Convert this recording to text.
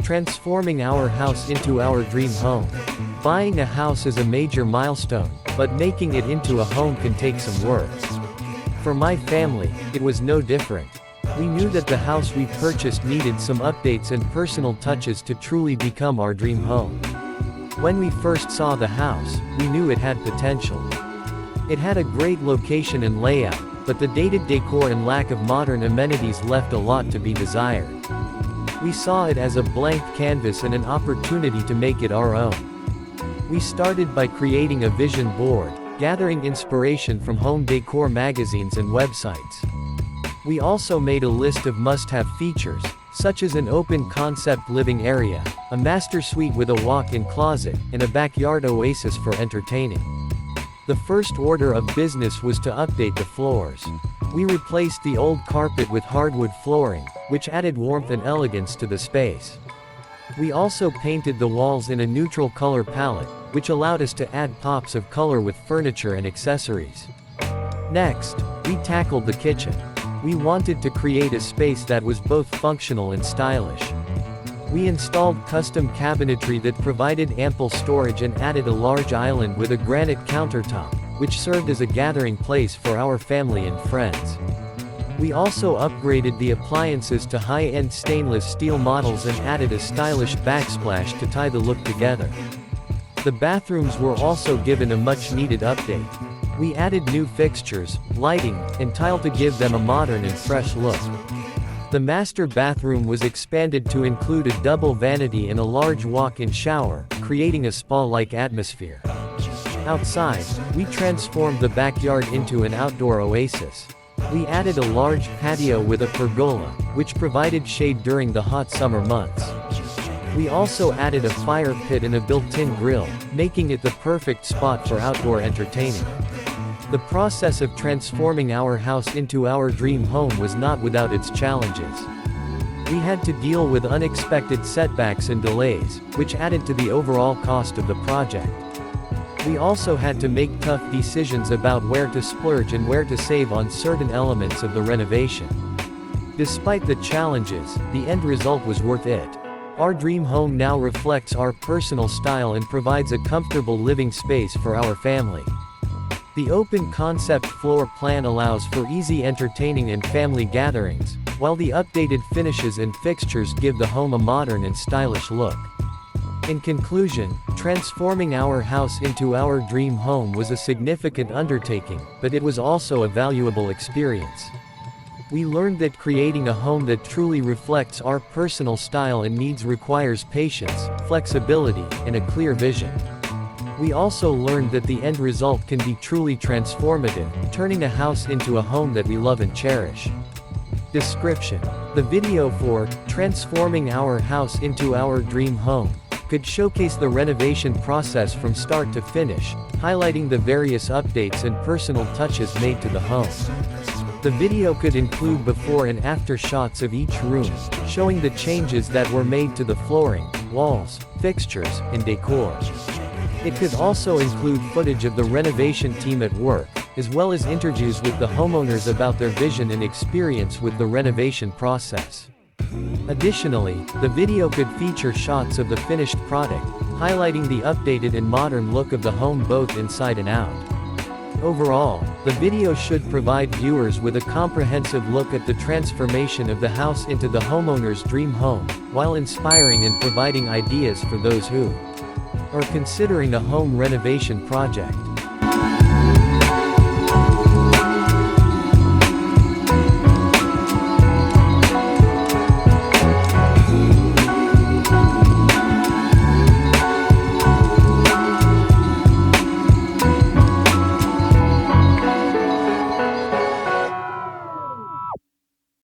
Transforming our house into our dream home. Buying a house is a major milestone, but making it into a home can take some work. For my family, it was no different. We knew that the house we purchased needed some updates and personal touches to truly become our dream home. When we first saw the house, we knew it had potential. It had a great location and layout, but the dated decor and lack of modern amenities left a lot to be desired. We saw it as a blank canvas and an opportunity to make it our own. We started by creating a vision board, gathering inspiration from home decor magazines and websites. We also made a list of must-have features, such as an open-concept living area, a master suite with a walk-in closet, and a backyard oasis for entertaining. The first order of business was to update the floors. We replaced the old carpet with hardwood flooring, which added warmth and elegance to the space. We also painted the walls in a neutral color palette, which allowed us to add pops of color with furniture and accessories. Next, we tackled the kitchen. We wanted to create a space that was both functional and stylish. We installed custom cabinetry that provided ample storage and added a large island with a granite countertop, which served as a gathering place for our family and friends. We also upgraded the appliances to high-end stainless steel models and added a stylish backsplash to tie the look together. The bathrooms were also given a much-needed update. We added new fixtures, lighting, and tile to give them a modern and fresh look. The master bathroom was expanded to include a double vanity and a large walk-in shower, creating a spa-like atmosphere. Outside, we transformed the backyard into an outdoor oasis. We added a large patio with a pergola, which provided shade during the hot summer months. We also added a fire pit and a built-in grill, making it the perfect spot for outdoor entertaining. The process of transforming our house into our dream home was not without its challenges. We had to deal with unexpected setbacks and delays, which added to the overall cost of the project. We also had to make tough decisions about where to splurge and where to save on certain elements of the renovation. Despite the challenges, the end result was worth it. Our dream home now reflects our personal style and provides a comfortable living space for our family. The open concept floor plan allows for easy entertaining and family gatherings, while the updated finishes and fixtures give the home a modern and stylish look. In conclusion, transforming our house into our dream home was a significant undertaking, but it was also a valuable experience. We learned that creating a home that truly reflects our personal style and needs requires patience, flexibility, and a clear vision. We also learned that the end result can be truly transformative, turning a house into a home that we love and cherish. Description: the video for Transforming Our House into Our Dream Home could showcase the renovation process from start to finish, highlighting the various updates and personal touches made to the home. The video could include before and after shots of each room, showing the changes that were made to the flooring, walls, fixtures, and decor. It could also include footage of the renovation team at work, as well as interviews with the homeowners about their vision and experience with the renovation process. Additionally, the video could feature shots of the finished product, highlighting the updated and modern look of the home both inside and out. Overall, the video should provide viewers with a comprehensive look at the transformation of the house into the homeowner's dream home, while inspiring and providing ideas for those who are considering a home renovation project.